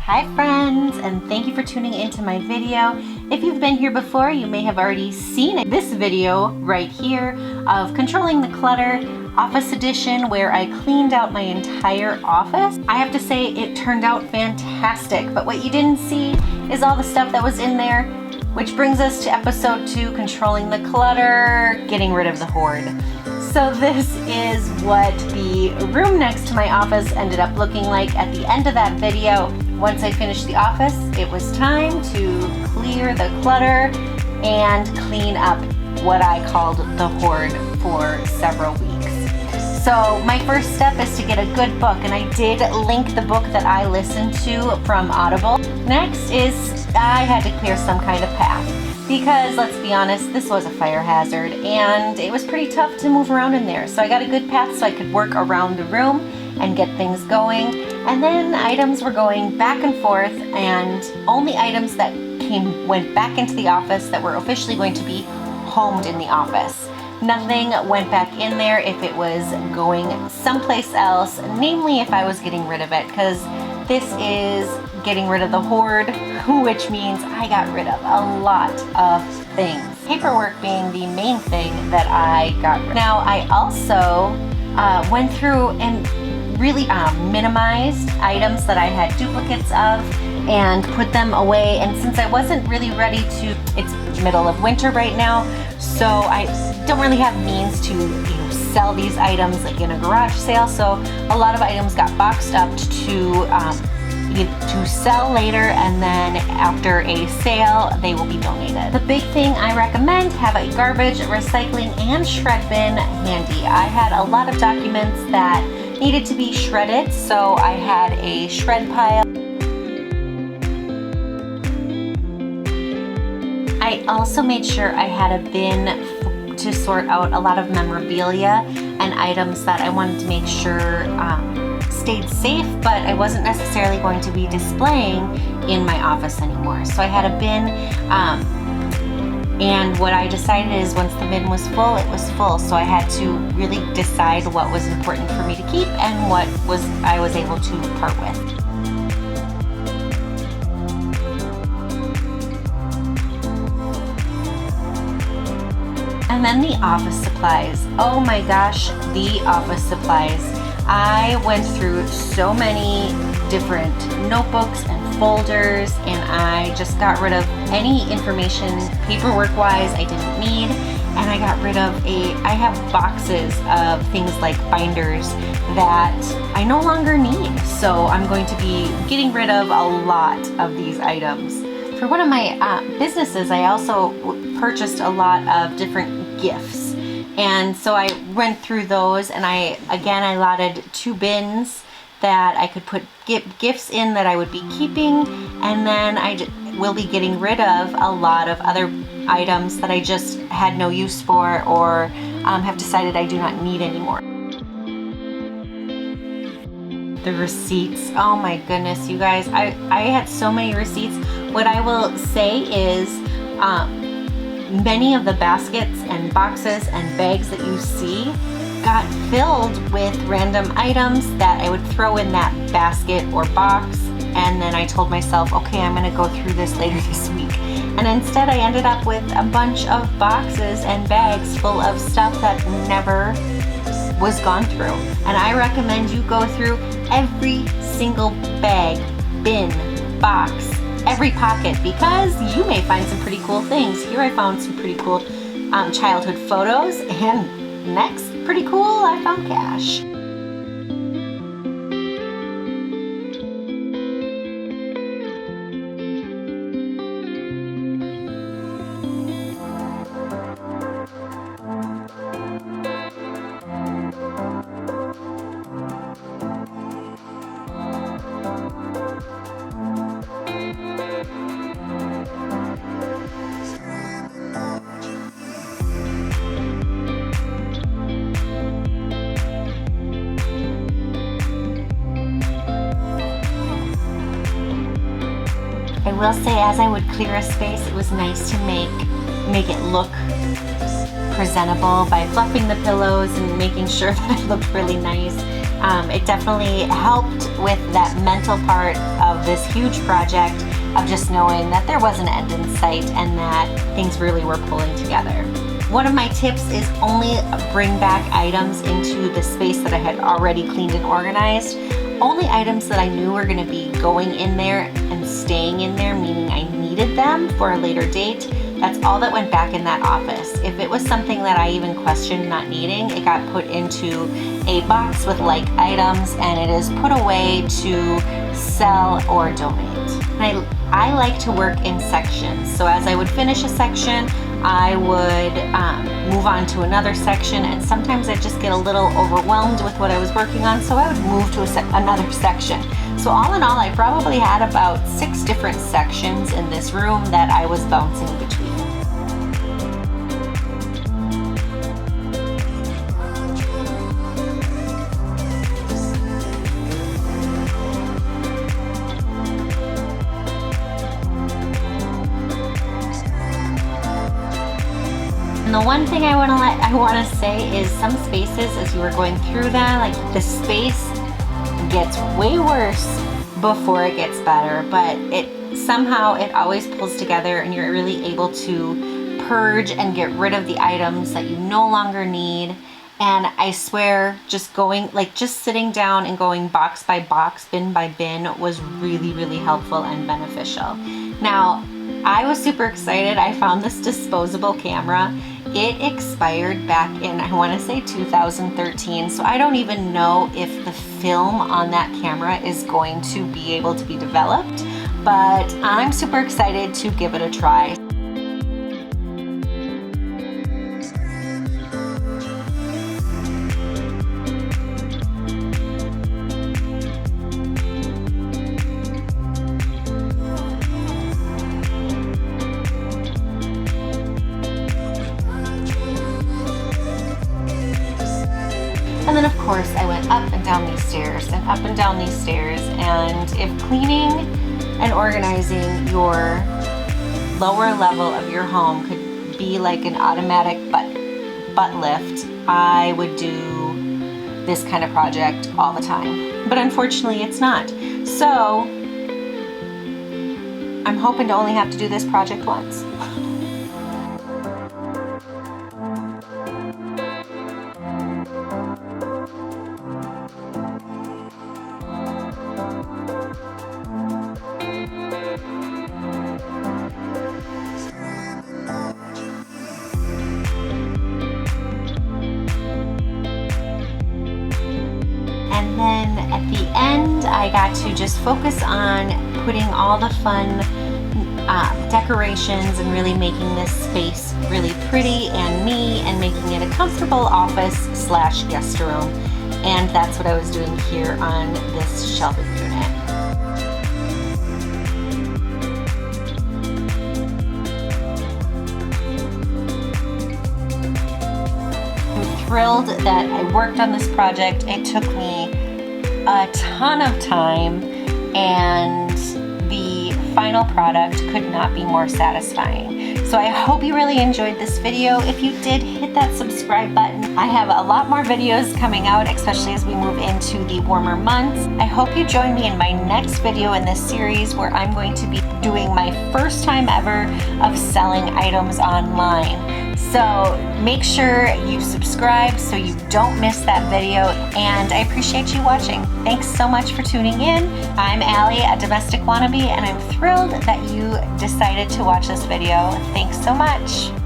Hi friends, and thank you for tuning into my video. If you've been here before, you may have already seen this video right here of Controlling the Clutter Office Edition, where I cleaned out my entire office. I have to say it turned out fantastic, but what you didn't see is all the stuff that was in there, which brings us to episode 2, Controlling the Clutter, getting rid of the hoard. So this is what the room next to my office ended up looking like at the end of that video. Once I finished the office, it was time to clear the clutter and clean up what I called the hoard for several weeks. So my first step is to get a good book, and I did link the book that I listened to from Audible. Next is I had to clear some kind of path, because let's be honest, this was a fire hazard and it was pretty tough to move around in there. So I got a good path so I could work around the room and get things going. And then items were going back and forth, and only items that went back into the office that were officially going to be homed in the office. Nothing went back in there if it was going someplace else, namely if I was getting rid of it, because this is getting rid of the hoard, which means I got rid of a lot of things. Paperwork being the main thing that I got rid of. Now I also went through and really minimized items that I had duplicates of and put them away. And since I wasn't really ready to, it's middle of winter right now, so I don't really have means to sell these items like in a garage sale. So a lot of items got boxed up to sell later, and then after a sale they will be donated. The big thing I recommend, have a garbage, recycling, and shred bin handy. I had a lot of documents that needed to be shredded, so I had a shred pile. I also made sure I had a bin to sort out a lot of memorabilia and items that I wanted to make sure stayed safe, but I wasn't necessarily going to be displaying in my office anymore. So I had a bin, and what I decided is once the bin was full, it was full. So I had to really decide what was important for me to keep and what I was able to part with. And then the office supplies. Oh my gosh, the office supplies. I went through so many different notebooks and folders, and I just got rid of any information paperwork-wise I didn't need. And I got rid of I have boxes of things like binders that I no longer need. So I'm going to be getting rid of a lot of these items. For one of my businesses, I also purchased a lot of different gifts. And so I went through those, and I allotted 2 bins that I could put gifts in that I would be keeping, and then I will be getting rid of a lot of other items that I just had no use for or have decided I do not need anymore. The receipts, oh my goodness, you guys, I had so many receipts. What I will say is many of the baskets and boxes and bags that you see got filled with random items that I would throw in that basket or box, and then I told myself, okay, I'm gonna go through this later this week. And instead I ended up with a bunch of boxes and bags full of stuff that never was gone through. And I recommend you go through every single bag, bin, box, every pocket, because you may find some pretty cool things. Here I found some pretty cool childhood photos, and next, pretty cool, I found cash. I will say, as I would clear a space, it was nice to make it look presentable by fluffing the pillows and making sure that it looked really nice. It definitely helped with that mental part of this huge project of just knowing that there was an end in sight and that things really were pulling together. One of my tips is only bring back items into the space that I had already cleaned and organized. Only items that I knew were going to be going in there and staying in there, meaning I needed them for a later date. That's all that went back in that office. If it was something that I even questioned not needing, it got put into a box with like items and it is put away to sell or donate. And I like to work in sections. So as I would finish a section, I would move on to another section, and sometimes I'd just get a little overwhelmed with what I was working on, so I would move to another section. So all in all, I probably had about 6 different sections in this room that I was bouncing between. And the one thing I want to say is some spaces, as you were going through that, like the space gets way worse before it gets better, but somehow it always pulls together and you're really able to purge and get rid of the items that you no longer need. And I swear, just sitting down and going box by box, bin by bin was really, really helpful and beneficial. Now, I was super excited. I found this disposable camera. It expired back in, I want to say 2013, so I don't even know if the film on that camera is going to be able to be developed, but I'm super excited to give it a try. And then of course I went up and down these stairs and up and down these stairs, and if cleaning and organizing your lower level of your home could be like an automatic butt lift, I would do this kind of project all the time. But unfortunately it's not. So I'm hoping to only have to do this project once. And then at the end, I got to just focus on putting all the fun decorations and really making this space really pretty and me, and making it a comfortable office / guest room. And that's what I was doing here on this shelving unit. Thrilled that I worked on this project. It took me a ton of time, and the final product could not be more satisfying. So I hope you really enjoyed this video. If you did, hit that subscribe button. I have a lot more videos coming out, especially as we move into the warmer months. I hope you join me in my next video in this series, where I'm going to be doing my first time ever of selling items online. So make sure you subscribe so you don't miss that video, and I appreciate you watching. Thanks so much for tuning in. I'm Allie, a domestic wannabe, and I'm thrilled that you decided to watch this video. Thanks so much.